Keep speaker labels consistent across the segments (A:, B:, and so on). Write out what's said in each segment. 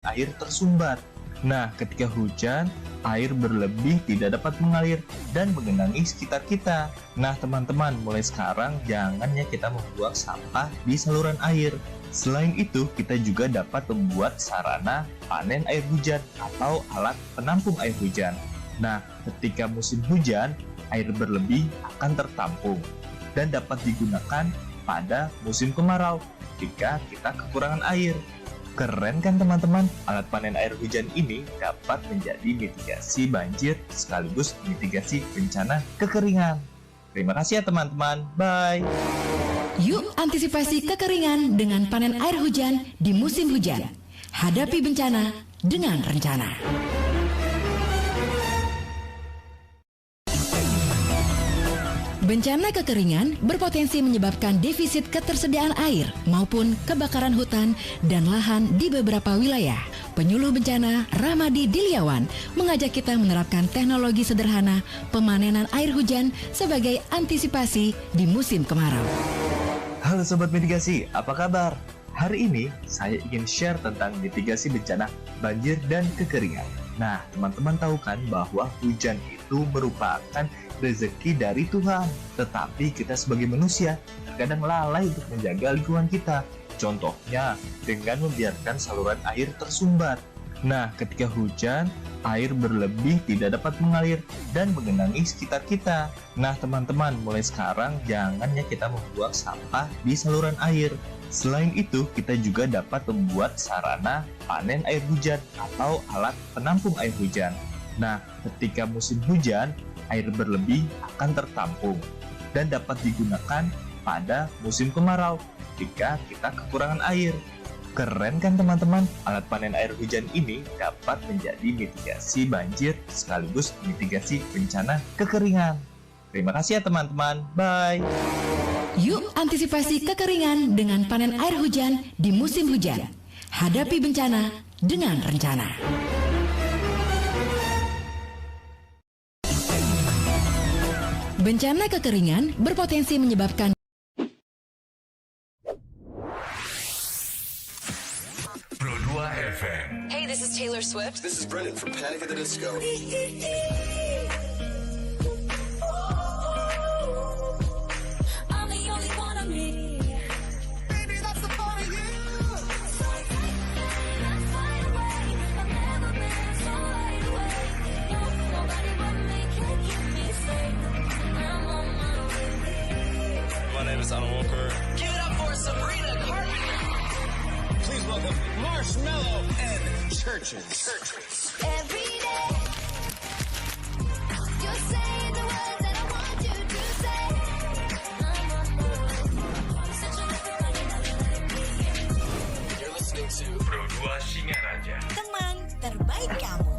A: air tersumbat. Nah, ketika hujan, air berlebih tidak dapat mengalir dan menggenangi sekitar kita. Nah, teman-teman, mulai sekarang jangan ya kita membuang sampah di saluran air. Selain itu, kita juga dapat membuat sarana panen air hujan atau alat penampung air hujan. Nah, ketika musim hujan, air berlebih akan tertampung dan dapat digunakan pada musim kemarau jika kita kekurangan air. Keren kan teman-teman? Alat panen air hujan ini dapat menjadi mitigasi banjir sekaligus mitigasi bencana kekeringan. Terima kasih ya teman-teman. Bye.
B: Yuk antisipasi kekeringan dengan panen air hujan di musim hujan. Hadapi bencana dengan rencana. Bencana kekeringan berpotensi menyebabkan defisit ketersediaan air maupun kebakaran hutan dan lahan di beberapa wilayah. Penyuluh bencana Rahmadi Diliawan mengajak kita menerapkan teknologi sederhana pemanenan air hujan sebagai antisipasi di musim kemarau.
A: Halo Sobat Mitigasi, apa kabar? Hari ini saya ingin share tentang mitigasi bencana banjir dan kekeringan. Nah, teman-teman tahu kan bahwa hujan itu merupakan rezeki dari Tuhan. Tetapi kita sebagai manusia terkadang lalai untuk menjaga lingkungan kita. Contohnya dengan membiarkan saluran air tersumbat. Nah, ketika hujan, air berlebih tidak dapat mengalir dan menggenangi sekitar kita. Nah, teman-teman, mulai sekarang jangan ya kita membuang sampah di saluran air. Selain itu, kita juga dapat membuat sarana panen air hujan atau alat penampung air hujan. Nah, ketika musim hujan, air berlebih akan tertampung dan dapat digunakan pada musim kemarau jika kita kekurangan air. Keren kan teman-teman? Alat panen air hujan ini dapat menjadi mitigasi banjir sekaligus mitigasi bencana kekeringan. Terima kasih ya teman-teman. Bye.
B: Yuk antisipasi kekeringan dengan panen air hujan di musim hujan. Hadapi bencana dengan rencana. Bencana kekeringan berpotensi menyebabkan
C: Pro 2 FM.
D: Hey, this is Taylor Swift.
E: This is Brennan from Panic at the Disco.
D: I'm the only one of me.
E: Baby, that's the part of you.
D: So tight, let's fly away. I've never been so wide awake. No, nobody but me can keep me safe. I'm on my way.
F: My name is Alan Walker.
G: Give it up for Sabrina Carpenter.
F: Please welcome Marshmello and Churches.
D: Every day, you say the words that I want you to say. I'm on my way. Such a
E: You're listening to
C: Pro 2 Singaraja.
B: teman terbaik kamu.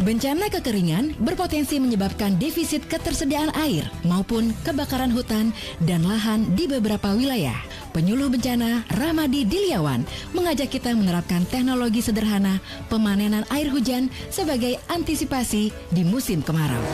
B: Bencana kekeringan berpotensi menyebabkan defisit ketersediaan air maupun kebakaran hutan dan lahan di beberapa wilayah. Penyuluh bencana Ramadi Diliawan mengajak kita menerapkan teknologi sederhana pemanenan air hujan sebagai antisipasi di musim kemarau.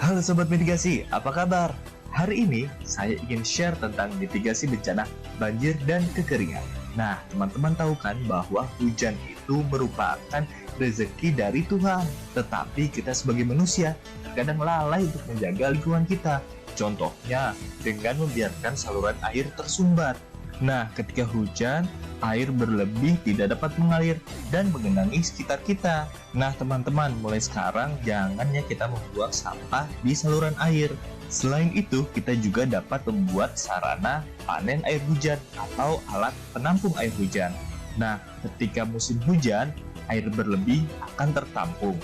A: Halo Sobat Mitigasi, apa kabar? Hari ini saya ingin share tentang mitigasi bencana banjir dan kekeringan. Nah, teman-teman tahu kan bahwa hujan itu merupakan rezeki dari Tuhan. Tetapi kita sebagai manusia terkadang lalai untuk menjaga lingkungan kita. Contohnya dengan membiarkan saluran air tersumbat. Nah, ketika hujan, air berlebih tidak dapat mengalir dan menggenangi sekitar kita. Nah, teman-teman, mulai sekarang jangan ya kita membuang sampah di saluran air. Selain itu, kita juga dapat membuat sarana panen air hujan atau alat penampung air hujan. Nah, ketika musim hujan, air berlebih akan tertampung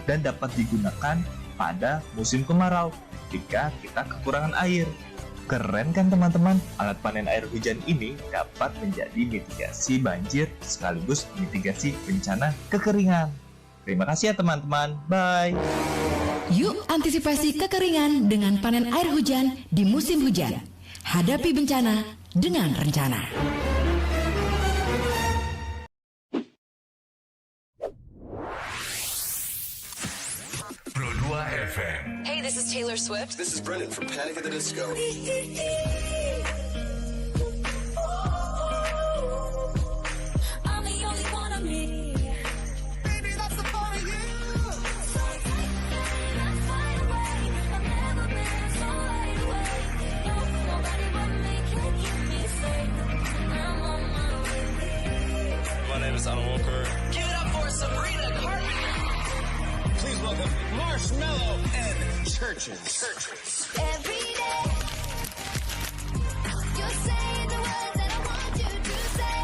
A: dan dapat digunakan pada musim kemarau ketika kita kekurangan air. Keren kan teman-teman? Alat panen air hujan ini dapat menjadi mitigasi banjir sekaligus mitigasi bencana kekeringan. Terima kasih ya teman-teman. Bye.
B: Yuk antisipasi kekeringan dengan panen air hujan di musim hujan. Hadapi bencana dengan rencana.
C: Pro 2 FM.
G: Hey, this is Taylor Swift.
E: This is Brennan from Panic at the Disco.
D: I'm the only one of me.
E: Baby, that's the part of you.
D: So that's wide awake. I've never been so wide awake. No, nobody but me can keep me safe. I'm on my way.
F: My name is Alan Walker.
G: Give it up for Sabrina Carpenter.
F: Please welcome Marshmello and Churches.
D: Every day, you're saying the words that I want you to say.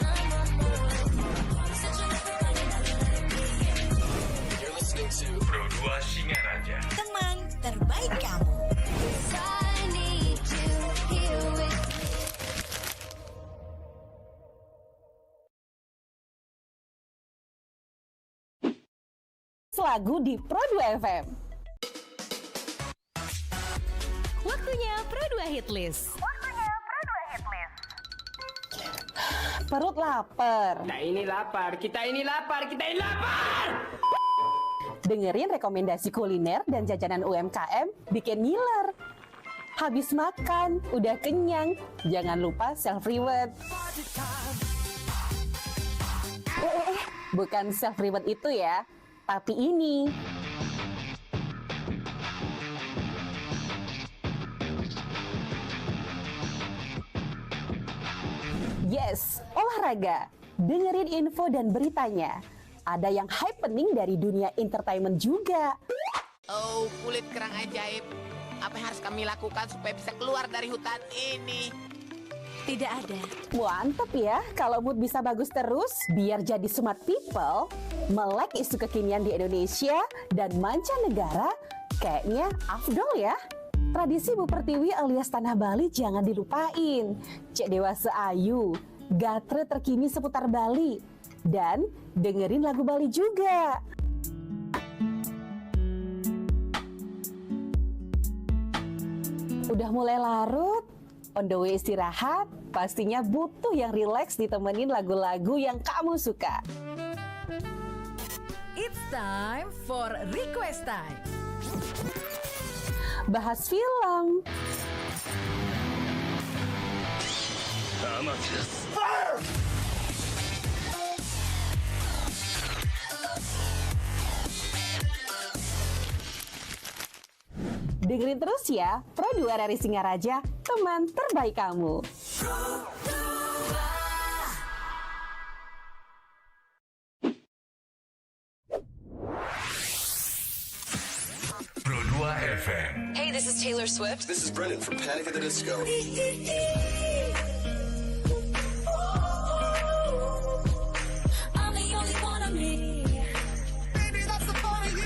D: I'm on my way. Such a
E: You're listening to
C: Pro 2 Singaraja.
H: Teman terbaik kamu.
D: I need you here with me.
I: Lagu di Pro 2 FM.
H: Waktunya Pro 2 Hit List.
I: Perut lapar.
J: Kita ini lapar.
I: Dengerin rekomendasi kuliner dan jajanan UMKM bikin ngiler. Habis makan, udah kenyang, jangan lupa self-reward. Bukan self-reward itu ya, tapi ini. Yes, olahraga. Dengerin info dan beritanya. Ada yang happening dari dunia entertainment juga.
K: Oh, kulit kerang ajaib. Apa yang harus kami lakukan supaya bisa keluar dari hutan ini?
H: Tidak ada.
I: Mantep ya, kalau mood bisa bagus terus, biar jadi smart people, melek isu kekinian di Indonesia dan mancanegara, kayaknya afdol ya. Tradisi Bu Pertiwi alias Tanah Bali jangan dilupain. Cek Dewasa Ayu, gatre terkini seputar Bali, dan dengerin lagu Bali juga. Udah mulai larut? On the way istirahat, pastinya butuh yang rileks ditemenin lagu-lagu yang kamu suka.
H: It's time for Request Time.
I: Bahas film, dengerin terus ya, Pro 2 dari Singaraja, teman terbaik kamu.
C: Pro 2 FM.
G: Hey, this is Taylor Swift.
E: This is Brennan from Panic at the Disco.
D: I'm the only one of me.
E: Baby, that's the part of you.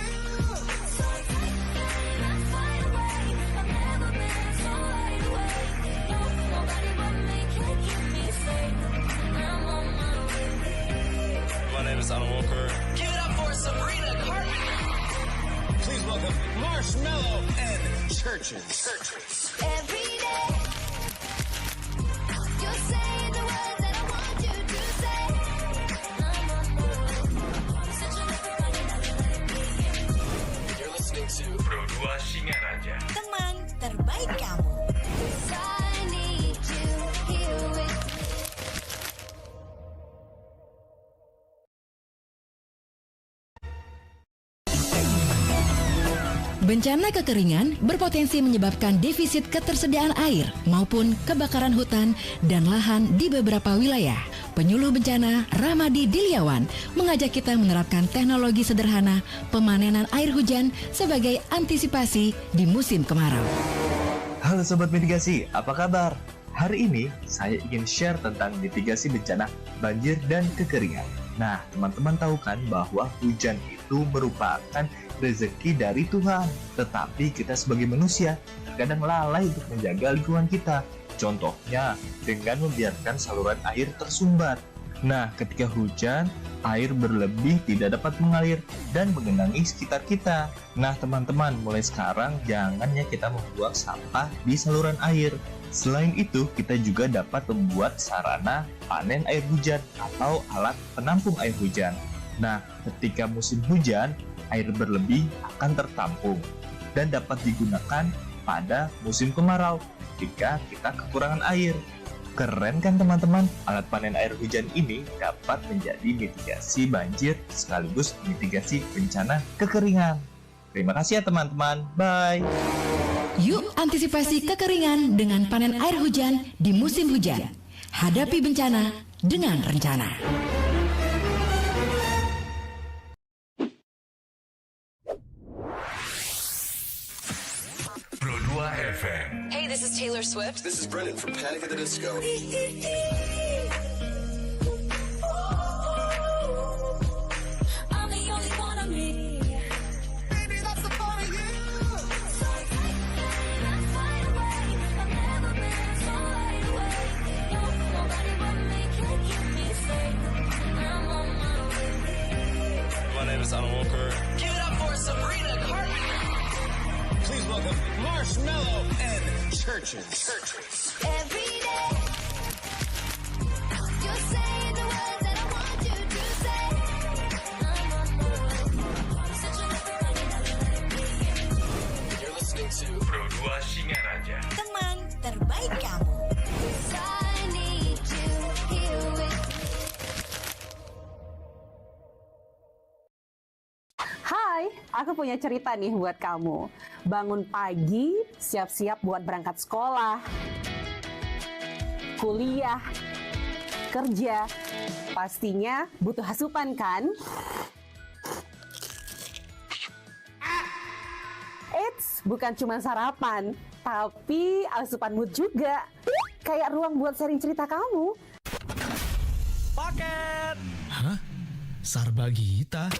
D: So that's wide awake. I've never been so wide awake. No, nobody but me can keep me safe. I'm on my way.
F: My name is Alan Walker.
G: Give it up for Sabrina Carpenter.
F: Please welcome Marshmallow and Churches.
D: Every day, you're saying the words that I want you to say.
E: You're listening to
C: Pro 2 Singaraja.
H: Teman terbaik kamu.
D: I need you here with me.
B: Bencana kekeringan berpotensi menyebabkan defisit ketersediaan air maupun kebakaran hutan dan lahan di beberapa wilayah. Penyuluh bencana Ramadi Diliawan mengajak kita menerapkan teknologi sederhana pemanenan air hujan sebagai antisipasi di musim kemarau.
A: Halo Sobat Mitigasi, apa kabar? Hari ini saya ingin share tentang mitigasi bencana banjir dan kekeringan. Nah, teman-teman tahu kan bahwa hujan itu merupakan rezeki dari Tuhan. Tetapi kita sebagai manusia terkadang lalai untuk menjaga lingkungan kita. Contohnya dengan membiarkan saluran air tersumbat. Nah, ketika hujan, air berlebih tidak dapat mengalir dan menggenangi sekitar kita. Nah, teman-teman, mulai sekarang jangan ya kita membuang sampah di saluran air. Selain itu, kita juga dapat membuat sarana panen air hujan atau alat penampung air hujan. Nah, ketika musim hujan, air berlebih akan tertampung dan dapat digunakan pada musim kemarau jika kita kekurangan air. Keren kan teman-teman? Alat panen air hujan ini dapat menjadi mitigasi banjir sekaligus mitigasi bencana kekeringan. Terima kasih ya teman-teman. Bye.
B: Yuk antisipasi kekeringan dengan panen air hujan di musim hujan. Hadapi bencana dengan rencana.
C: Pro 2 FM.
G: Hey, this is Taylor Swift.
E: This is Brennan from Panic at the Disco.
D: I'm the only one of me.
E: Baby, that's the part of you.
D: So tight, that's wide awake. I've never been so wide awake. No, nobody but me can keep me safe. I'm on my way.
F: My name is Alan Walker.
K: Give it up for Sabrina Carpenter.
F: Please welcome Marshmallow and Churches.
D: Every day, you're saying the words that I want you to say. I'm on my way. Such a
E: You're listening to
C: Pro 2 Singaraja.
H: Teman terbaik kamu.
D: I need you here with me.
I: Hai, aku punya cerita nih buat kamu. Bangun pagi, siap-siap buat berangkat sekolah, kuliah, kerja. Pastinya butuh asupan kan? Eits, bukan cuma sarapan, tapi asupan mood juga. Kayak ruang buat sharing cerita kamu.
F: Paket.
J: Hah? Sarbagita?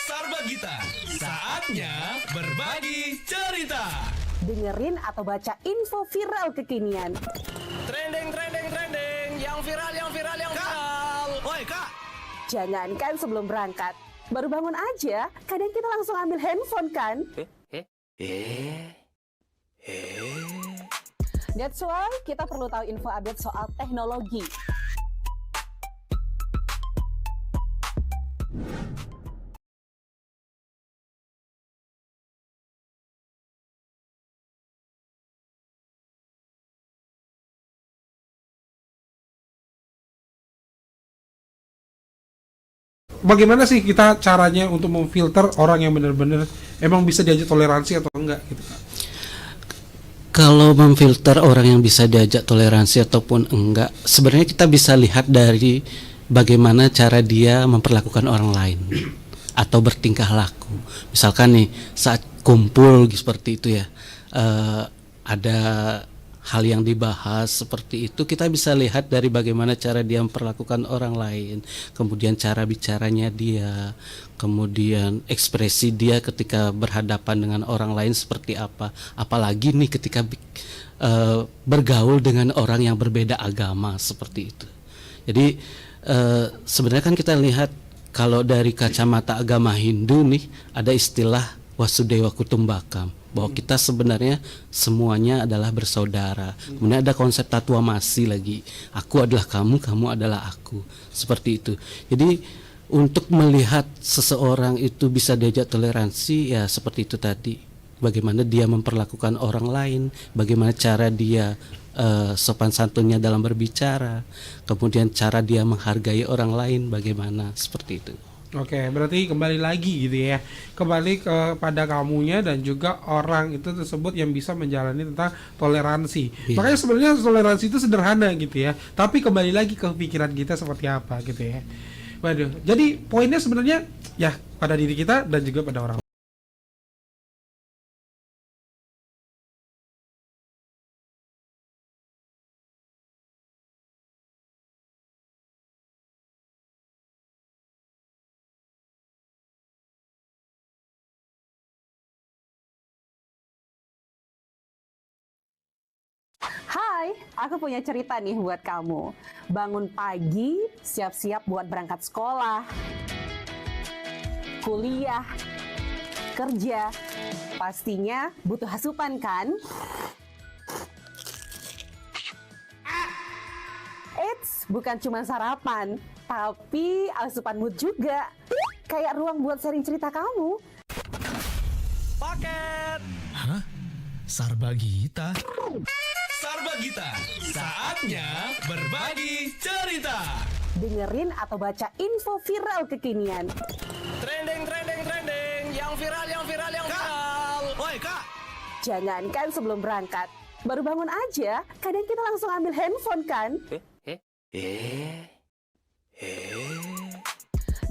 J: Sarbagita, saatnya berbagi cerita.
I: Dengerin atau baca info viral kekinian.
F: Trending. Yang viral.
J: Woi kak,
I: Jangankan sebelum berangkat, baru bangun aja, kadang kita langsung ambil handphone kan? That's why kita perlu tahu info update soal teknologi.
L: Bagaimana sih kita caranya untuk memfilter orang yang benar-benar emang bisa diajak toleransi atau enggak gitu Kak?
M: Kalau memfilter orang yang bisa diajak toleransi ataupun enggak, sebenarnya kita bisa lihat dari bagaimana cara dia memperlakukan orang lain atau bertingkah laku. Misalkan nih saat kumpul seperti itu ya, ada hal yang dibahas seperti itu, kita bisa lihat dari bagaimana cara dia memperlakukan orang lain, kemudian cara bicaranya dia, kemudian ekspresi dia ketika berhadapan dengan orang lain seperti apa, apalagi nih ketika bergaul dengan orang yang berbeda agama seperti itu. Jadi sebenarnya kan kita lihat kalau dari kacamata agama Hindu nih ada istilah Wasudewa Kutumbakam, bahwa kita sebenarnya semuanya adalah bersaudara. Kemudian ada konsep tatuamasi lagi, aku adalah kamu, kamu adalah aku, seperti itu. Jadi untuk melihat seseorang itu bisa diajak toleransi, ya seperti itu tadi, bagaimana dia memperlakukan orang lain, bagaimana cara dia sopan santunnya dalam berbicara, kemudian cara dia menghargai orang lain bagaimana, seperti itu.
L: Oke, berarti kembali lagi gitu ya, kembali kepada kamunya dan juga orang itu tersebut yang bisa menjalani tentang toleransi. Makanya sebenarnya toleransi itu sederhana gitu ya, tapi kembali lagi ke pikiran kita seperti apa gitu ya. Waduh, jadi poinnya sebenarnya ya pada diri kita dan juga pada orang.
I: Hai, aku punya cerita nih buat kamu. Bangun pagi, siap-siap buat berangkat sekolah, kuliah, kerja. Pastinya butuh asupan kan? Eits, bukan cuma sarapan, tapi asupan mood juga. Kayak ruang buat sharing cerita kamu.
J: Paket. Hah? Sarbagita? Sarbagita, saatnya berbagi cerita.
I: Dengerin atau baca info viral kekinian.
F: Trending, yang viral.
J: Woi kak.
I: Jangankan sebelum berangkat, baru bangun aja, kadang kita langsung ambil handphone kan?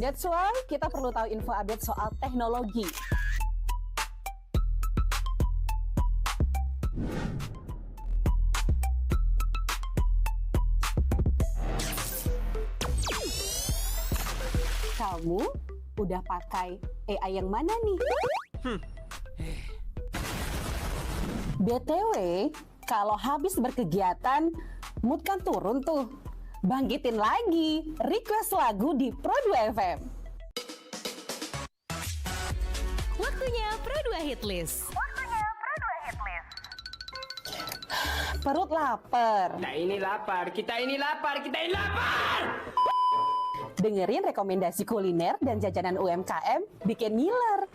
I: That's why kita perlu tahu info update soal teknologi. Kamu udah pakai AI yang mana nih? BTW, kalau habis berkegiatan, mood kan turun tuh. Bangkitin lagi, request lagu di Pro2 FM.
B: Waktunya Pro2 Hitlist.
I: Perut lapar.
F: Kita ini lapar.
I: Dengerin rekomendasi kuliner dan jajanan UMKM bikin ngiler.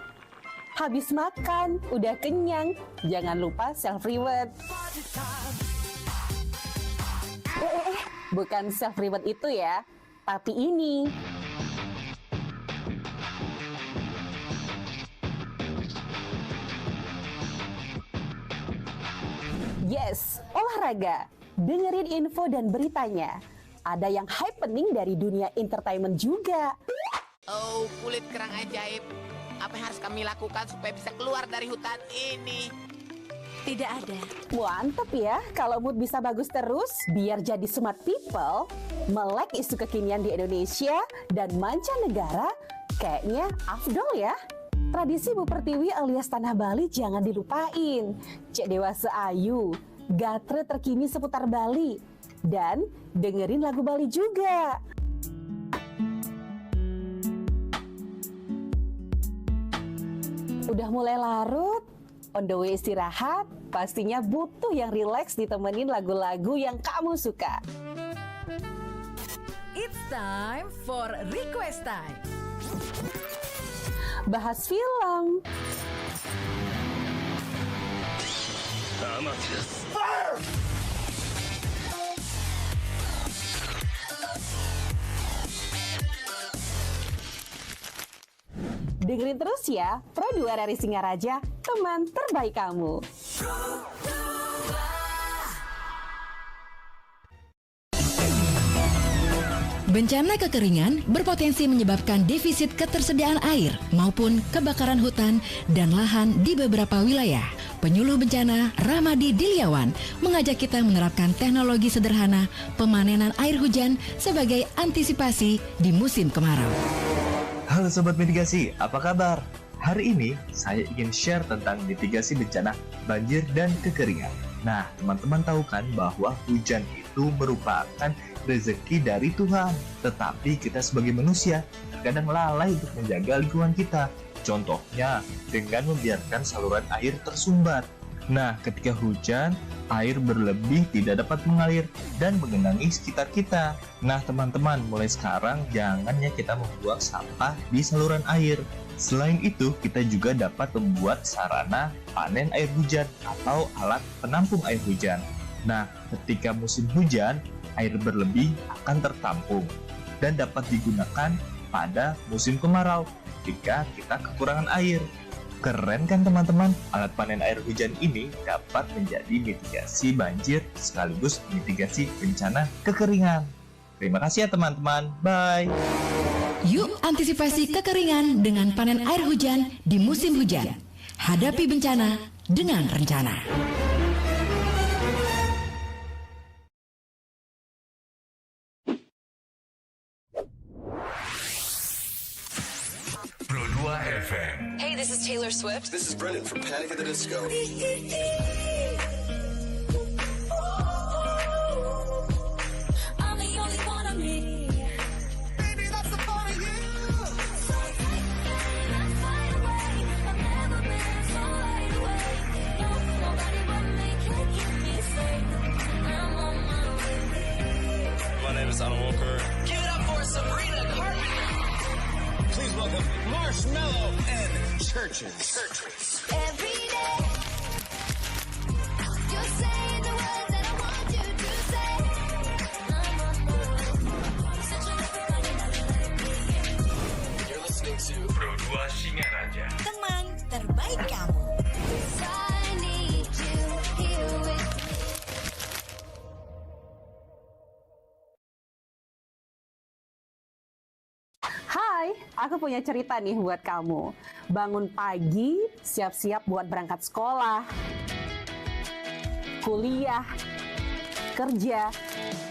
I: Habis makan, udah kenyang, jangan lupa self-reward. Bukan self-reward itu ya, tapi ini. Yes, olahraga. Dengerin info dan beritanya. Ada yang happening dari dunia entertainment juga.
K: Oh, kulit kerang ajaib. Apa yang harus kami lakukan supaya bisa keluar dari hutan ini?
H: Tidak ada.
I: Mantep ya, kalau mood bisa bagus terus, biar jadi smart people, melek isu kekinian di Indonesia dan mancanegara, kayaknya afdol ya. Tradisi Bu Pertiwi alias Tanah Bali jangan dilupain. Cek Dewasa Ayu, gatre terkini seputar Bali. Dan dengerin lagu Bali juga. Udah mulai larut, on the way istirahat, pastinya butuh yang rileks ditemenin lagu-lagu yang kamu suka.
B: It's time for request time.
I: Bahas film. Dengerin terus ya, Pro2 dari Singaraja, teman terbaik kamu.
B: Bencana kekeringan berpotensi menyebabkan defisit ketersediaan air maupun kebakaran hutan dan lahan di beberapa wilayah. Penyuluh bencana Ramadi Dilyawan mengajak kita menerapkan teknologi sederhana pemanenan air hujan sebagai antisipasi di musim kemarau.
A: Halo Sobat Mitigasi, apa kabar? Hari ini saya ingin share tentang mitigasi bencana banjir dan kekeringan. Nah, teman-teman tahu kan bahwa hujan itu merupakan rezeki dari Tuhan. Tetapi kita sebagai manusia terkadang lalai untuk menjaga lingkungan kita. Contohnya, dengan membiarkan saluran air tersumbat. Nah, ketika hujan, air berlebih tidak dapat mengalir dan menggenangi sekitar kita. Nah, teman-teman, mulai sekarang jangan ya kita membuang sampah di saluran air. Selain itu, kita juga dapat membuat sarana panen air hujan atau alat penampung air hujan. Nah, ketika musim hujan, air berlebih akan tertampung dan dapat digunakan pada musim kemarau ketika kita kekurangan air. Keren kan teman-teman? Alat panen air hujan ini dapat menjadi mitigasi banjir sekaligus mitigasi bencana kekeringan. Terima kasih ya teman-teman. Bye.
B: Yuk antisipasi kekeringan dengan panen air hujan di musim hujan. Hadapi bencana dengan rencana.
C: Pro 2 FM.
G: Hey, this is Taylor Swift.
E: This is Brendan from Panic at the Disco.
D: I'm the only one of me.
E: Baby, that's the part of you.
D: So let's fly away. I've never been so wide awake. No, nobody but me can keep me safe. I'm on my way.
F: My name is Alan Walker.
K: Give it up for Sabrina Carpenter.
F: Please welcome Marshmallow and Churches.
D: Every day, you're saying the words that I want you to say. I'm on my way. Such a
E: You're listening to
C: Pro 2 Singaraja.
H: Teman terbaik kamu.
D: I need you here with me.
I: Hai, aku punya cerita nih buat kamu. Bangun pagi, siap-siap buat berangkat sekolah, kuliah, kerja.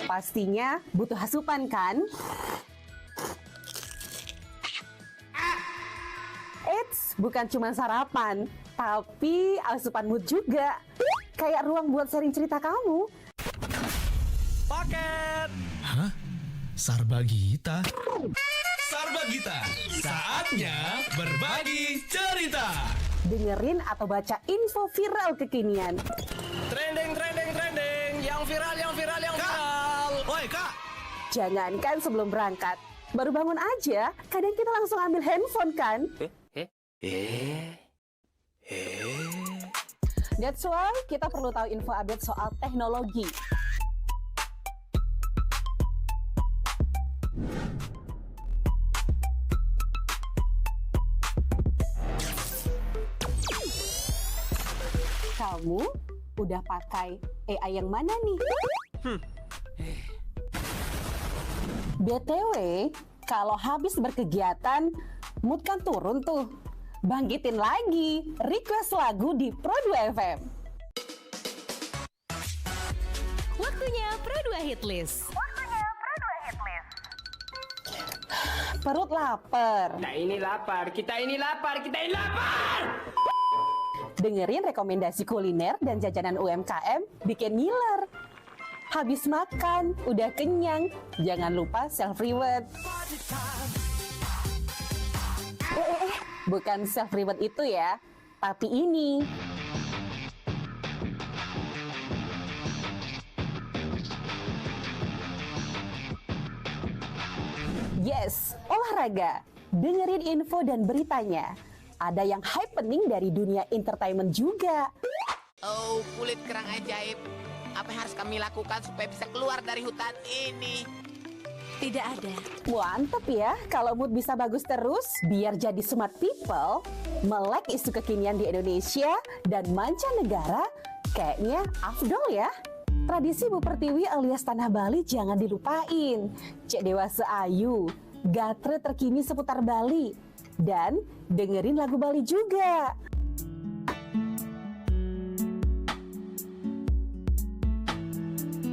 I: Pastinya butuh asupan kan? Eits, bukan cuma sarapan, tapi asupan mood juga. Kayak ruang buat sharing cerita kamu.
J: Paket. Hah? Sarbagita? Sarbagita, saatnya berbagi cerita.
I: Dengerin atau baca info viral kekinian.
J: Trending, yang viral. Woi kak.
I: Jangankan sebelum berangkat, baru bangun aja, kadang kita langsung ambil handphone kan? That's why kita perlu tahu info update soal teknologi. Kamu udah pakai AI yang mana nih? BTW, kalau habis berkegiatan, mood kan turun tuh. Bangkitin lagi, request lagu di Pro 2 FM.
H: Waktunya Pro 2 Hitlist.
I: Perut lapar.
N: Kita ini lapar.
I: Dengerin rekomendasi kuliner dan jajanan UMKM bikin ngiler. Habis makan, udah kenyang, jangan lupa self-reward. Bukan self-reward itu ya, tapi ini. Yes, olahraga. Dengerin info dan beritanya. Ada yang happening dari dunia entertainment juga.
K: Oh, kulit kerang ajaib. Apa yang harus kami lakukan supaya bisa keluar dari hutan ini?
H: Tidak ada.
I: Mantep ya, kalau mood bisa bagus terus, biar jadi smart people, melek isu kekinian di Indonesia dan mancanegara, kayaknya afdol ya. Tradisi Bu Pertiwi alias Tanah Bali jangan dilupain. Cek Dewasa Ayu, gatre terkini seputar Bali, dan dengerin lagu Bali juga.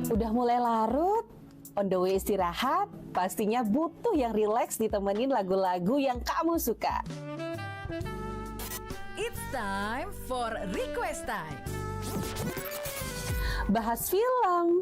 I: Udah mulai larut, on the way istirahat, pastinya butuh yang rileks ditemenin lagu-lagu yang kamu suka.
H: It's time for Request Time.
I: Bahas film,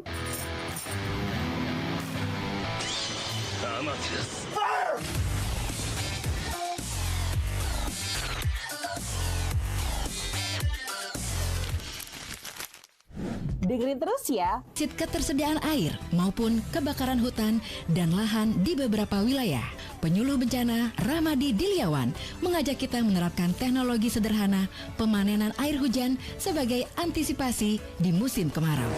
I: Dengerin terus ya.
B: Ketersediaan air maupun kebakaran hutan dan lahan di beberapa wilayah. Penyuluh bencana Ramadi Diliawan mengajak kita menerapkan teknologi sederhana pemanenan air hujan sebagai antisipasi di musim kemarau.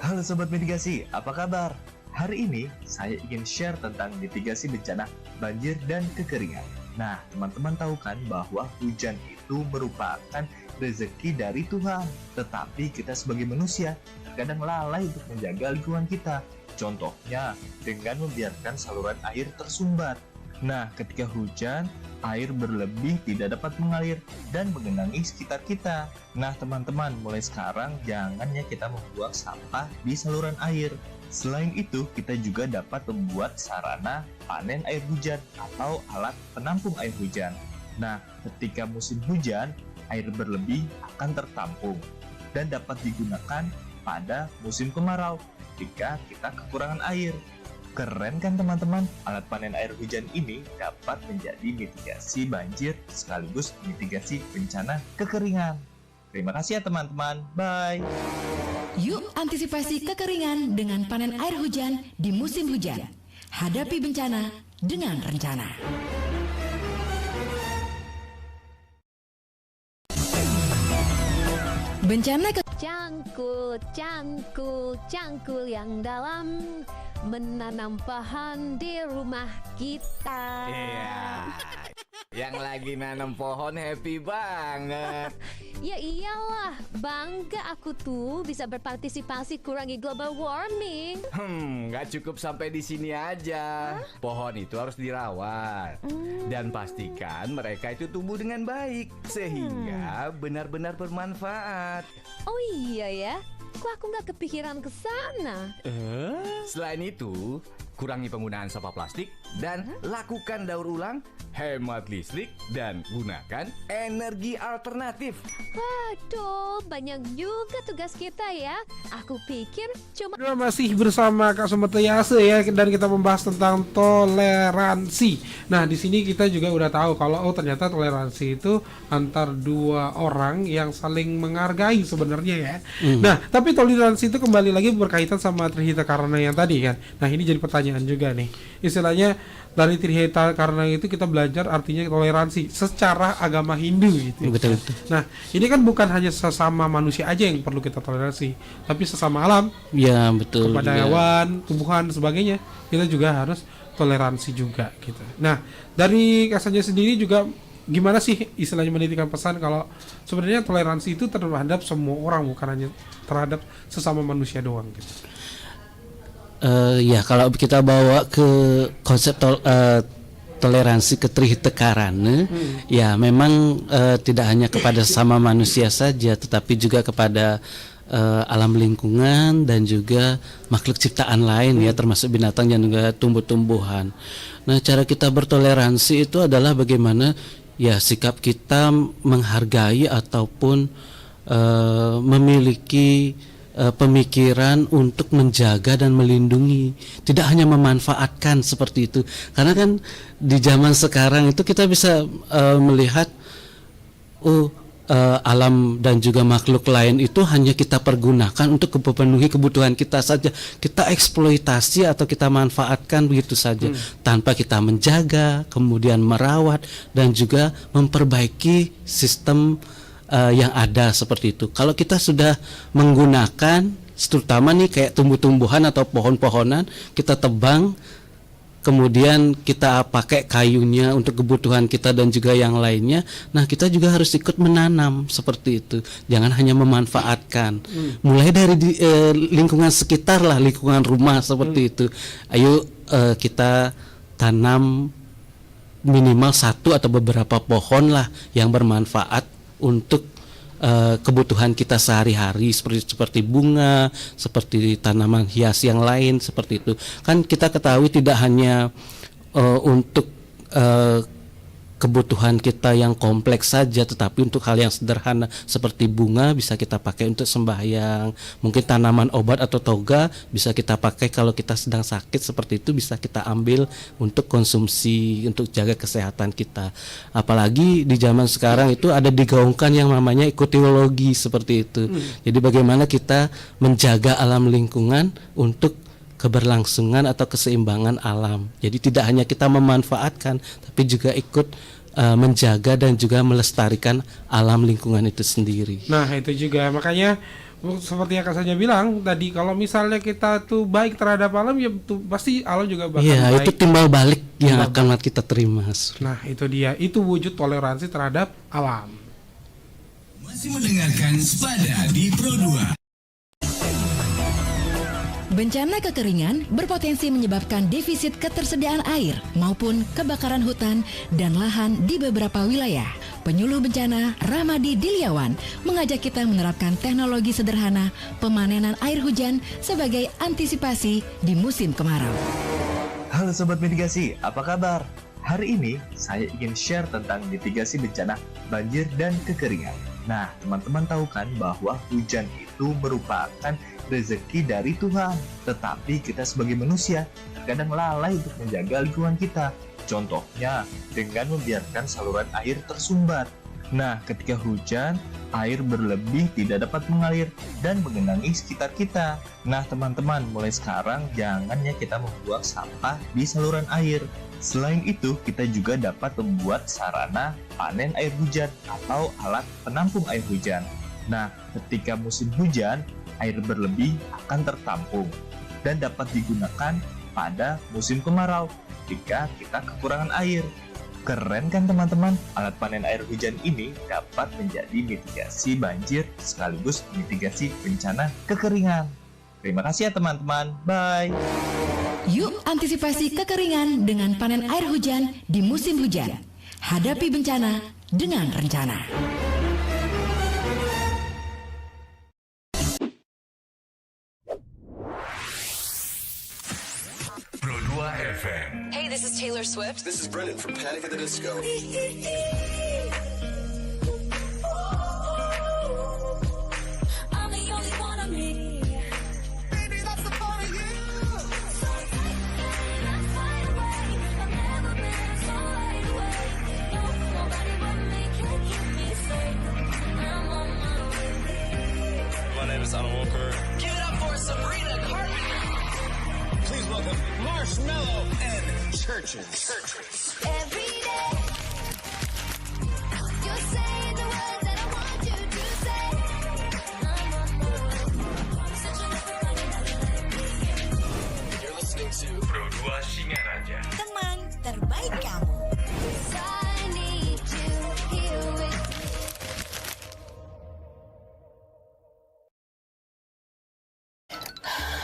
A: Halo Sobat Mitigasi, apa kabar? Hari ini saya ingin share tentang mitigasi bencana banjir dan kekeringan. Nah, teman-teman tahu kan bahwa hujan itu merupakan rezeki dari Tuhan. Tetapi kita sebagai manusia terkadang lalai untuk menjaga lingkungan kita. Contohnya dengan membiarkan saluran air tersumbat. Nah, ketika hujan, air berlebih tidak dapat mengalir dan menggenangi sekitar kita. Nah, teman-teman, mulai sekarang jangan ya kita membuang sampah di saluran air. Selain itu, kita juga dapat membuat sarana panen air hujan atau alat penampung air hujan. Nah, ketika musim hujan, air berlebih akan tertampung dan dapat digunakan pada musim kemarau ketika kita kekurangan air. Keren kan teman-teman? Alat panen air hujan ini dapat menjadi mitigasi banjir sekaligus mitigasi bencana kekeringan. Terima kasih ya teman-teman. Bye.
B: Yuk antisipasi kekeringan dengan panen air hujan di musim hujan. Hadapi bencana dengan rencana. Bencana
H: Cangkul yang dalam menanam pohon di rumah kita.
N: Iya. Yang lagi nanam pohon happy banget.
H: Ya iyalah, bangga aku tuh bisa berpartisipasi kurangi global warming.
N: Nggak cukup sampai di sini aja. Pohon itu harus dirawat dan pastikan mereka itu tumbuh dengan baik sehingga benar-benar bermanfaat.
H: Oh iya ya, kok aku nggak kepikiran ke sana?
N: Selain itu, kurangi penggunaan sampah plastik dan lakukan daur ulang, hemat listrik dan gunakan energi alternatif.
H: Waduh, banyak juga tugas kita ya. Aku pikir cuma...
L: Masih bersama Kak Sumeteyase ya, dan kita membahas tentang toleransi. Nah, di sini kita juga udah tahu kalau ternyata toleransi itu antar dua orang yang saling menghargai sebenarnya ya. Nah, tapi toleransi itu kembali lagi berkaitan sama Trihita Karna yang tadi kan. Nah, ini jadi pertanyaan juga nih. Istilahnya dari Trihita Karna itu kita belajar artinya toleransi secara agama Hindu gitu.
M: Betul.
L: Nah, ini kan bukan hanya sesama manusia aja yang perlu kita toleransi, tapi sesama alam.
M: Ya, betul.
L: Kepada hewan, tumbuhan, sebagainya, kita juga harus toleransi juga gitu. Nah, dari Kasanya sendiri juga gimana sih istilahnya menitipkan pesan kalau sebenarnya toleransi itu terhadap semua orang, bukan hanya terhadap sesama manusia doang gitu.
M: Ya, kalau kita bawa ke konsep toleransi ke Trihita Karna, ya memang tidak hanya kepada sesama manusia saja, tetapi juga kepada alam lingkungan dan juga makhluk ciptaan lain ya, termasuk binatang dan juga tumbuh-tumbuhan. Nah, cara kita bertoleransi itu adalah bagaimana ya sikap kita menghargai ataupun memiliki pemikiran untuk menjaga dan melindungi, tidak hanya memanfaatkan seperti itu. Karena kan di zaman sekarang itu kita bisa melihat alam dan juga makhluk lain itu hanya kita pergunakan untuk memenuhi kebutuhan kita saja. Kita eksploitasi atau kita manfaatkan begitu saja tanpa kita menjaga, kemudian merawat dan juga memperbaiki sistem yang ada seperti itu. Kalau kita sudah menggunakan, terutama nih kayak tumbuh-tumbuhan atau pohon-pohonan, kita tebang, kemudian kita pakai kayunya untuk kebutuhan kita dan juga yang lainnya. Nah, kita juga harus ikut menanam seperti itu. Jangan hanya memanfaatkan. Mulai dari lingkungan sekitar lah, lingkungan rumah seperti itu. Ayo kita tanam minimal satu atau beberapa pohon lah yang bermanfaat untuk kebutuhan kita sehari-hari, seperti bunga, seperti tanaman hias yang lain seperti itu. Kan kita ketahui tidak hanya untuk kebutuhan kita yang kompleks saja, tetapi untuk hal yang sederhana seperti bunga bisa kita pakai untuk sembahyang. Mungkin tanaman obat atau toga bisa kita pakai kalau kita sedang sakit, seperti itu bisa kita ambil untuk konsumsi, untuk jaga kesehatan kita. Apalagi di zaman sekarang itu ada digaungkan yang namanya ekoteologi seperti itu. Jadi bagaimana kita menjaga alam lingkungan untuk keberlangsungan atau keseimbangan alam. Jadi tidak hanya kita memanfaatkan, tapi juga ikut menjaga dan juga melestarikan alam lingkungan itu sendiri.
L: Nah itu juga makanya seperti yang Kak Sanja bilang tadi, kalau misalnya kita tuh baik terhadap alam, ya tuh pasti alam juga bakal baik.
M: Itu timbal balik yang akan kita terima.
L: Nah itu dia, itu wujud toleransi terhadap alam.
J: Masih mendengarkan Spada di Pro 2.
B: Bencana kekeringan berpotensi menyebabkan defisit ketersediaan air maupun kebakaran hutan dan lahan di beberapa wilayah. Penyuluh bencana Ramadi Diliawan mengajak kita menerapkan teknologi sederhana pemanenan air hujan sebagai antisipasi di musim kemarau.
A: Halo Sobat Mitigasi, apa kabar? Hari ini saya ingin share tentang mitigasi bencana banjir dan kekeringan. Nah, teman-teman tahu kan bahwa hujan itu merupakan rezeki dari Tuhan. Tetapi kita sebagai manusia terkadang lalai untuk menjaga lingkungan kita. Contohnya dengan membiarkan saluran air tersumbat. Nah, ketika hujan, air berlebih tidak dapat mengalir dan mengenangi sekitar kita. Nah, teman-teman, mulai sekarang jangan ya kita membuang sampah di saluran air. Selain itu, kita juga dapat membuat sarana panen air hujan atau alat penampung air hujan. Nah, ketika musim hujan, air berlebih akan tertampung dan dapat digunakan pada musim kemarau ketika kita kekurangan air. Keren kan teman-teman? Alat panen air hujan ini dapat menjadi mitigasi banjir sekaligus mitigasi bencana kekeringan. Terima kasih ya teman-teman. Bye.
B: Yuk antisipasi kekeringan dengan panen air hujan di musim hujan. Hadapi bencana dengan rencana.
C: Pro 2 FM.
G: Hey, this is Taylor Swift.
E: This is Brennan from Panic at the Disco.
D: I'm the only one of me. Baby, that's the part of you. So tight, that's wide awake. I've never been so wide awake. No, nobody but me can keep me safe. I'm on my way.
F: My name is Alan Walker.
G: Give it up for Sabrina Carpenter.
F: Please welcome Marshmallow and Churches.
D: Every day, you say the words that I want you to say.
E: You're listening to
C: Pro 2 Singaraja.
D: Teman terbaik kamu. I need you here with me.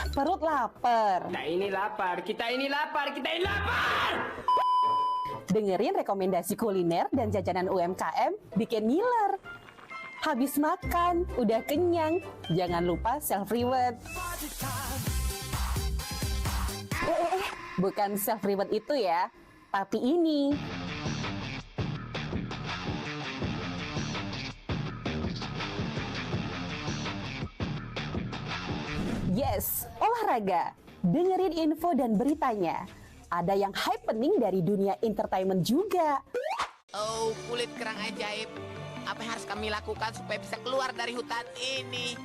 I: Perut lapar.
O: Kita ini lapar, kita ini lapar, kita ini lapar.
I: Dengerin rekomendasi kuliner dan jajanan UMKM bikin ngiler. Habis makan, udah kenyang, jangan lupa self-reward. Bukan self-reward itu ya, tapi ini. Yes, olahraga. Dengerin info dan beritanya. Ada yang happening dari dunia entertainment juga.
K: Oh, kulit kerang ajaib. Apa yang harus kami lakukan supaya bisa keluar dari hutan ini?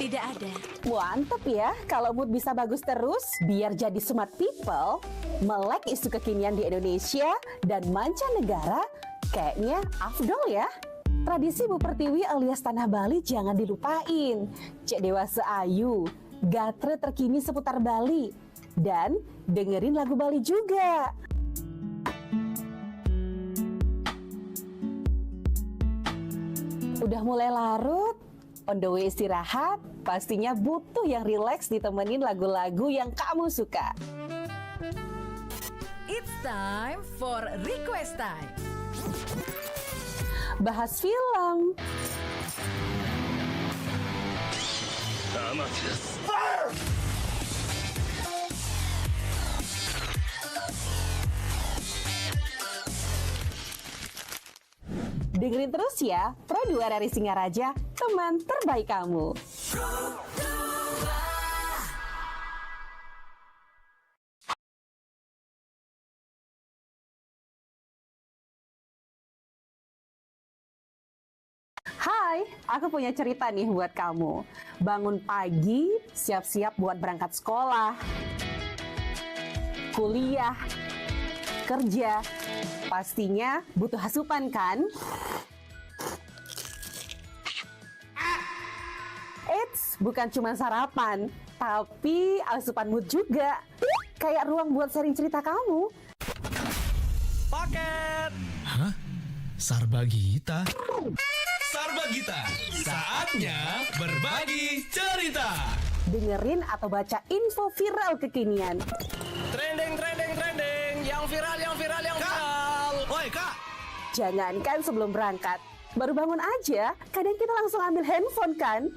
I: Tidak ada. Mantep ya, kalau mood bisa bagus terus, biar jadi smart people, melek isu kekinian di Indonesia dan mancanegara, kayaknya afdol ya. Tradisi Bu Pertiwi alias Tanah Bali jangan dilupain. Cek Dewasa Ayu, gatre terkini seputar Bali. Dan dengerin lagu Bali juga. Udah mulai larut, on the way istirahat, pastinya butuh yang rileks ditemenin lagu-lagu yang kamu suka.
P: It's time for Request Time.
I: Bahas film, Dengerin terus ya, Pro 2 dari Singaraja, teman terbaik kamu. Hai, aku punya cerita nih buat kamu. Bangun pagi, siap-siap buat berangkat sekolah, kuliah, kerja. Pastinya butuh asupan kan? Eits, bukan cuma sarapan, tapi asupan mood juga. Kayak ruang buat sharing cerita kamu.
J: Paket. Hah? Sarbagita? Sarbagita, saatnya berbagi cerita.
I: Dengerin atau baca info viral kekinian.
O: Trending. Yang viral.
J: Woi, Kak.
I: Jangankan sebelum berangkat, baru bangun aja, kadang kita langsung ambil handphone kan?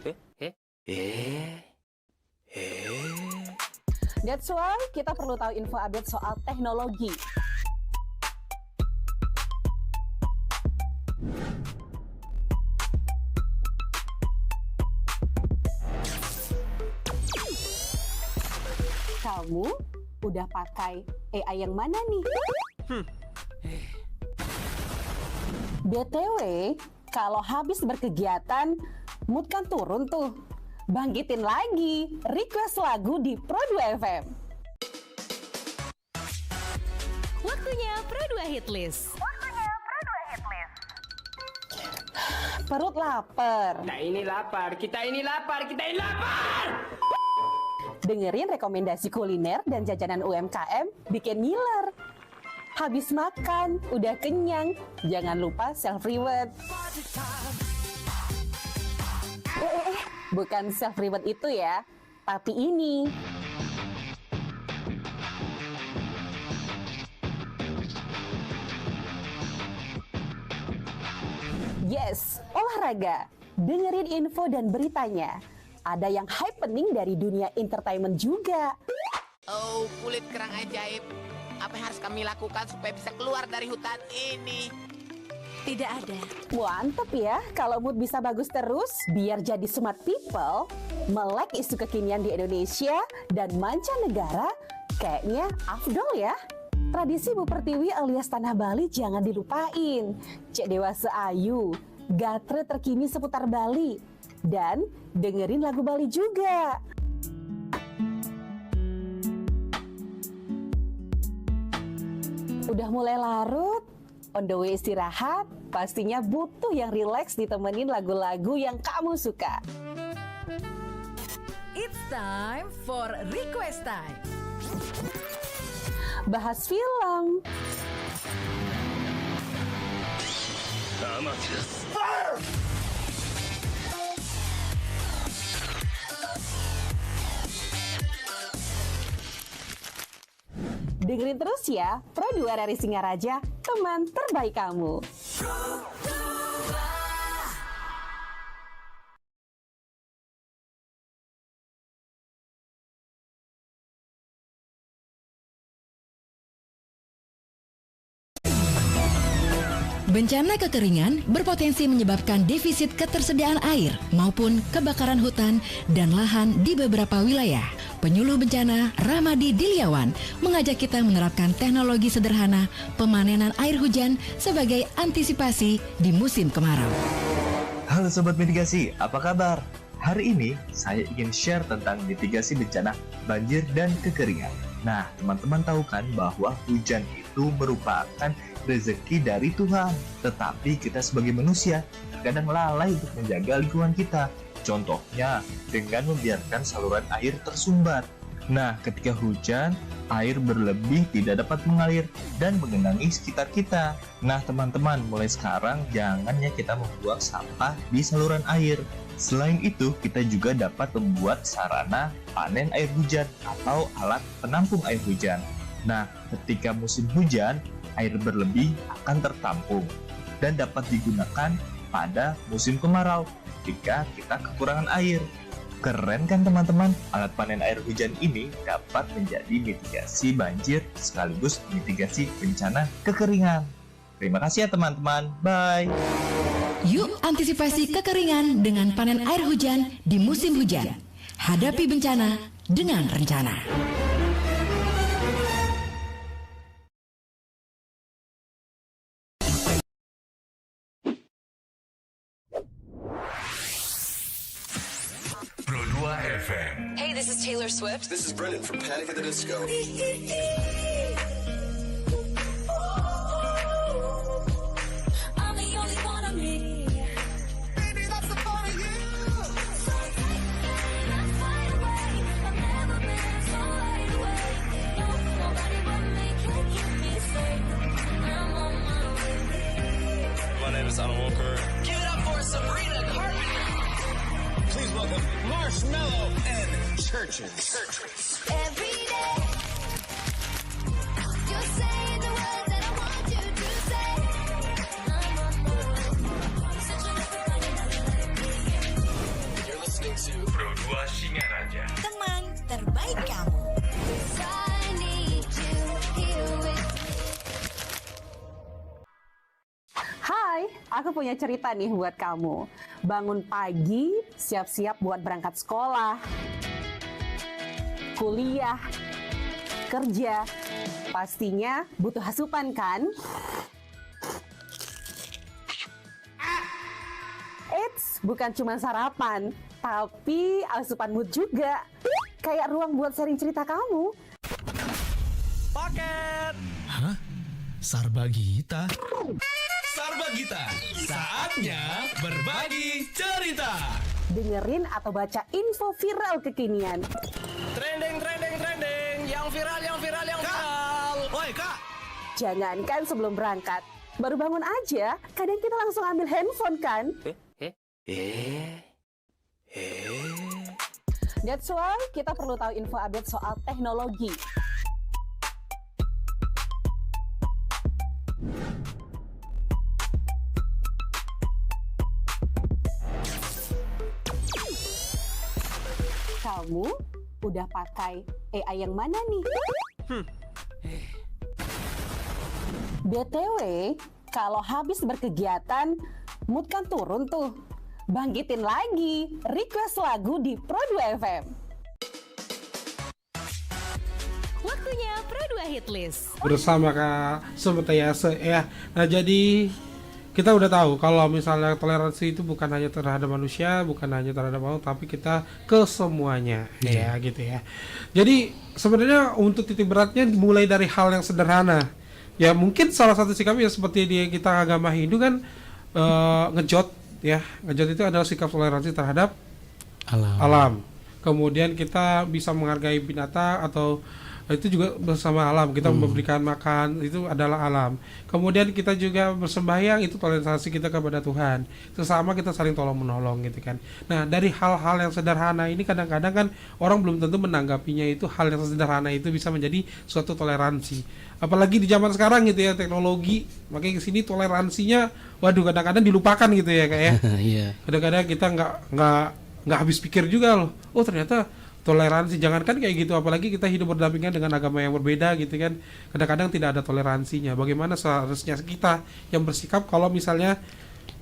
I: That's why kita perlu tahu info update soal teknologi. Kamu udah pakai AI yang mana nih? BTW, kalau habis berkegiatan, mood kan turun tuh. Bangkitin lagi, request lagu di Pro 2 FM.
P: Waktunya Pro 2 Hitlist.
I: Perut lapar.
O: Kita ini lapar.
I: Dengerin rekomendasi kuliner dan jajanan UMKM bikin ngiler. Habis makan, udah kenyang, jangan lupa self-reward. Bukan self-reward itu ya, tapi ini. Yes, olahraga. Dengerin info dan beritanya. Ada yang happening dari dunia entertainment juga.
K: Oh, kulit kerang ajaib. Apa yang harus kami lakukan supaya bisa keluar dari hutan ini?
P: Tidak ada.
I: Mantep ya, kalau mood bisa bagus terus, biar jadi smart people, melek isu kekinian di Indonesia dan mancanegara, kayaknya afdol ya. Tradisi Bu Pertiwi alias Tanah Bali jangan dilupain. Cek Dewasa Ayu, gatre terkini seputar Bali. Dan dengerin lagu Bali juga. Udah mulai larut, on the way istirahat, pastinya butuh yang rileks ditemenin lagu-lagu yang kamu suka.
P: It's time for Request Time.
I: Bahas film. Dengerin terus ya, Pro 2 dari Singaraja, teman terbaik kamu.
B: Bencana kekeringan berpotensi menyebabkan defisit ketersediaan air maupun kebakaran hutan dan lahan di beberapa wilayah. Penyuluh bencana Ramadi Diliawan mengajak kita menerapkan teknologi sederhana pemanenan air hujan sebagai antisipasi di musim kemarau.
A: Halo Sobat Mitigasi, apa kabar? Hari ini saya ingin share tentang mitigasi bencana banjir dan kekeringan. Nah, teman-teman tahu kan bahwa hujan itu merupakan rezeki dari Tuhan. Tetapi kita sebagai manusia terkadang lalai untuk menjaga lingkungan kita. Contohnya dengan membiarkan saluran air tersumbat. Nah, ketika hujan, air berlebih tidak dapat mengalir dan menggenangi sekitar kita. Nah, teman-teman, mulai sekarang jangan ya kita membuang sampah di saluran air. Selain itu, kita juga dapat membuat sarana panen air hujan atau alat penampung air hujan. Nah, ketika musim hujan, air berlebih akan tertampung dan dapat digunakan pada musim kemarau ketika kita kekurangan air. Keren kan teman-teman? Alat panen air hujan ini dapat menjadi mitigasi banjir sekaligus mitigasi bencana kekeringan. Terima kasih ya teman-teman. Bye.
B: Yuk antisipasi kekeringan dengan panen air hujan di musim hujan. Hadapi bencana dengan rencana.
C: Pro 2 FM.
G: Hey, this is Taylor Swift.
E: This is Brendan from Panic at the Disco.
D: I'm the only one of me. Baby, that's the part of you. So take that's wide awake. I've never been so wide awake. No, nobody but me can keep me safe. I'm on my way.
F: My name is Alan Walker.
G: Give it up for Sabrina Carpenter.
F: Please welcome Marshmallow and Churches.
D: Every day, you're saying the words that I want you to say. I'm on my way. Such a lover, running out of me.
E: You're listening to
C: Pro 2 Singaraja.
P: Teman terbaik kamu.
D: I need you here with me.
I: Hai, aku punya cerita nih buat kamu. Bangun pagi, siap-siap buat berangkat sekolah, kuliah, kerja. Pastinya butuh asupan kan? Eits, bukan cuma sarapan, tapi asupan mood juga. Kayak ruang buat sharing cerita kamu.
F: Paket.
J: Hah? Sarbagita? Sarbagita, saatnya berbagi cerita.
I: Dengerin atau baca info viral kekinian.
O: Trending. Yang viral.
F: Woi, Kak.
I: Jangankan sebelum berangkat, baru bangun aja, kadang kita langsung ambil handphone kan? That's why kita perlu tahu info update soal teknologi. Kamu udah pakai AI yang mana nih? BTW, kalau habis berkegiatan, mood kan turun tuh. Bangkitin lagi, request lagu di Pro 2 FM.
P: Waktunya Pro 2 Hit List.
L: Bersama Kak Sumetayase ya. Nah, jadi kita udah tahu kalau misalnya toleransi itu bukan hanya terhadap manusia, bukan hanya terhadap Allah, tapi kita ke semuanya, ya gitu ya. Jadi sebenarnya untuk titik beratnya mulai dari hal yang sederhana. Ya mungkin salah satu sikap ya seperti di kita agama Hindu kan ngejot ya. Ngejot itu adalah sikap toleransi terhadap alam. Kemudian kita bisa menghargai binatang atau itu juga bersama alam, kita memberikan makan, itu adalah alam. Kemudian kita juga bersembahyang, itu toleransi kita kepada Tuhan. Sesama kita saling tolong menolong gitu kan. Nah, dari hal-hal yang sederhana ini kadang-kadang kan orang belum tentu menanggapinya itu hal yang sederhana itu bisa menjadi suatu toleransi. Apalagi di zaman sekarang gitu ya, teknologi, makanya kesini toleransinya waduh kadang-kadang dilupakan gitu ya kayak.
M: Iya.
L: Kadang-kadang kita nggak habis pikir juga loh. Oh, ternyata toleransi, jangankan kayak gitu, apalagi kita hidup berdampingan dengan agama yang berbeda gitu kan, kadang-kadang tidak ada toleransinya. Bagaimana seharusnya kita yang bersikap kalau misalnya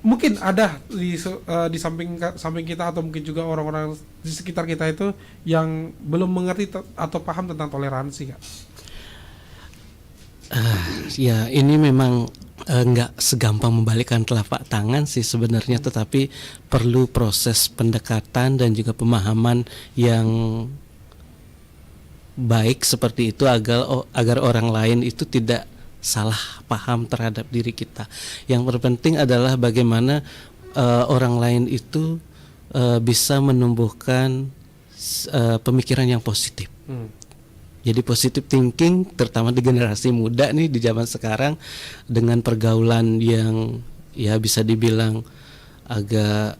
L: mungkin ada di samping kita atau mungkin juga orang-orang di sekitar kita itu yang belum mengerti atau paham tentang toleransi, Kak?
M: Ya ini memang nggak segampang membalikkan telapak tangan sih sebenarnya, tetapi perlu proses pendekatan dan juga pemahaman yang baik seperti itu agar orang lain itu tidak salah paham terhadap diri kita. Yang terpenting adalah bagaimana orang lain itu bisa menumbuhkan pemikiran yang positif. Jadi positive thinking terutama di generasi muda nih di zaman sekarang dengan pergaulan yang ya bisa dibilang agak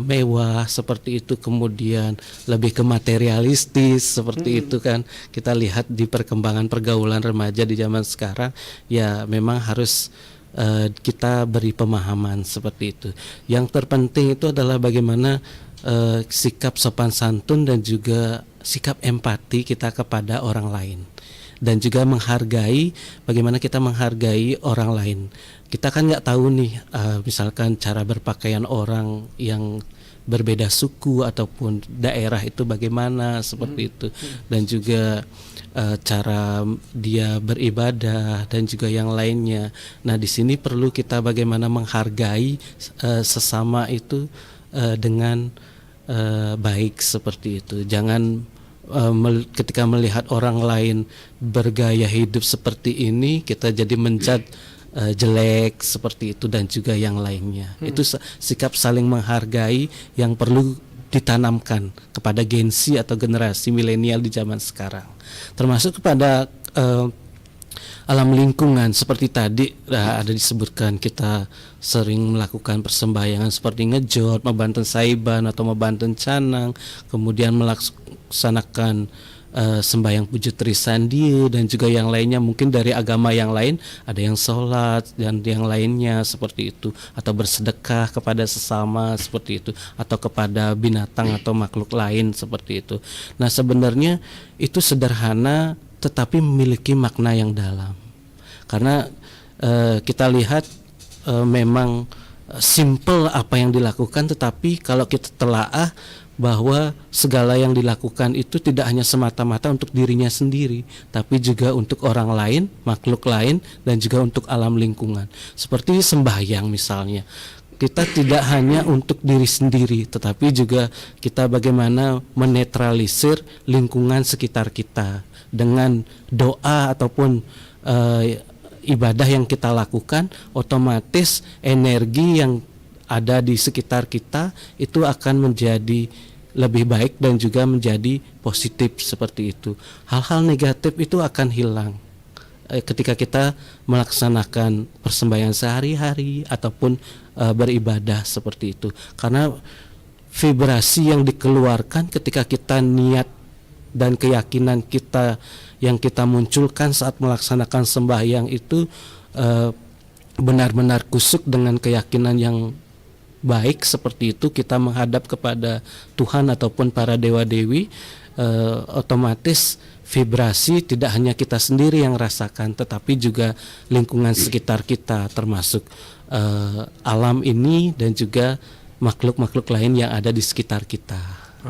M: mewah seperti itu, kemudian lebih ke materialistis seperti itu kan. Kita lihat di perkembangan pergaulan remaja di zaman sekarang ya memang harus kita beri pemahaman seperti itu. Yang terpenting itu adalah bagaimana sikap sopan santun dan juga sikap empati kita kepada orang lain. dan juga menghargai bagaimana kita menghargai orang lain. Kita kan nggak tahu nih misalkan cara berpakaian orang yang berbeda suku ataupun daerah itu bagaimana seperti itu, dan juga cara dia beribadah dan juga yang lainnya. Nah, di sini perlu kita bagaimana menghargai sesama itu dengan baik seperti itu. Jangan ketika melihat orang lain bergaya hidup seperti ini kita jadi menjudge jelek seperti itu dan juga yang lainnya. Itu sikap saling menghargai yang perlu ditanamkan kepada Gen Z atau generasi milenial di zaman sekarang. Termasuk kepada alam lingkungan seperti tadi ada disebutkan kita sering melakukan persembahyangan seperti ngejot, mebanten saiban atau mebanten canang, kemudian melaksanakan sembahyang puji Trisandie dan juga yang lainnya. Mungkin dari agama yang lain ada yang sholat dan yang lainnya seperti itu, atau bersedekah kepada sesama seperti itu, atau kepada binatang atau makhluk lain seperti itu. Nah, sebenarnya itu sederhana tetapi memiliki makna yang dalam, karena kita lihat memang simple apa yang dilakukan, tetapi kalau kita telaah bahwa segala yang dilakukan itu tidak hanya semata-mata untuk dirinya sendiri, tapi juga untuk orang lain, makhluk lain, dan juga untuk alam lingkungan. Seperti sembahyang misalnya, kita tidak hanya untuk diri sendiri, tetapi juga kita bagaimana menetralisir lingkungan sekitar kita dengan doa ataupun ibadah yang kita lakukan. Otomatis energi yang ada di sekitar kita itu akan menjadi lebih baik dan juga menjadi positif seperti itu. Hal-hal negatif itu akan hilang ketika kita melaksanakan persembahyaan sehari-hari ataupun beribadah seperti itu, karena vibrasi yang dikeluarkan ketika kita niat dan keyakinan kita yang kita munculkan saat melaksanakan sembahyang itu benar-benar kusuk dengan keyakinan yang baik seperti itu, kita menghadap kepada Tuhan ataupun para dewa-dewi, otomatis vibrasi tidak hanya kita sendiri yang rasakan, tetapi juga lingkungan sekitar kita, termasuk alam ini dan juga makhluk-makhluk lain yang ada di sekitar kita.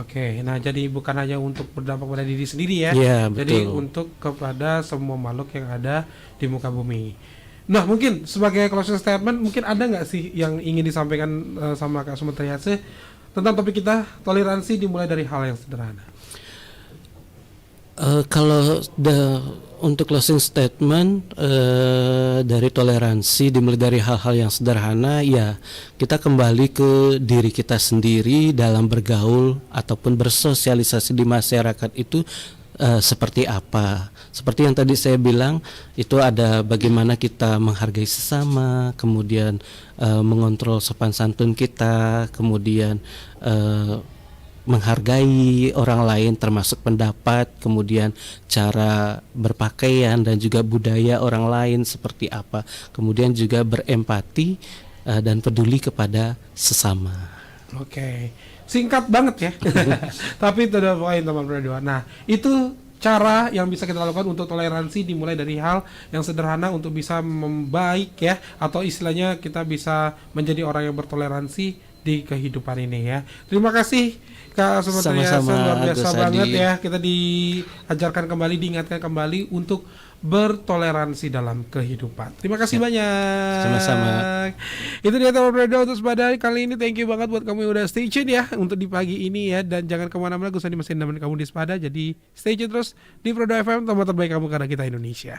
L: Oke, nah jadi bukan hanya untuk berdampak pada diri sendiri ya,
M: betul.
L: jadi untuk kepada semua makhluk yang ada di muka bumi. Nah, mungkin sebagai closing statement, mungkin ada nggak sih yang ingin disampaikan sama Kak Sumetriatse tentang topik kita, toleransi dimulai dari hal yang sederhana?
M: Kalau untuk closing statement dari toleransi dimulai dari hal-hal yang sederhana, ya kita kembali ke diri kita sendiri dalam bergaul ataupun bersosialisasi di masyarakat itu seperti apa. Seperti yang tadi saya bilang, itu ada bagaimana kita menghargai sesama, kemudian mengontrol sopan santun kita, kemudian menghargai orang lain termasuk pendapat, kemudian cara berpakaian dan juga budaya orang lain seperti apa, kemudian juga berempati dan peduli kepada sesama.
L: Oke, singkat banget ya. Tapi itu udah poin teman berdua. Nah, itu cara yang bisa kita lakukan untuk toleransi dimulai dari hal yang sederhana untuk bisa membaik ya, atau istilahnya kita bisa menjadi orang yang bertoleransi di kehidupan ini ya. Terima kasih Kak Sumetriatse, luar biasa banget ya. Kita diajarkan kembali, diingatkan kembali untuk bertoleransi dalam kehidupan. Terima kasih banyak.
M: Sama-sama.
L: Itu dia teman Fredo untuk pada kali ini. Thank you banget buat kamu yang udah stay tune ya untuk di pagi ini ya. Dan jangan kemana-mana, gue masih nemenin kamu di Sepada. Jadi stay tune terus di Fredo FM, tempat terbaik kamu karena kita Indonesia.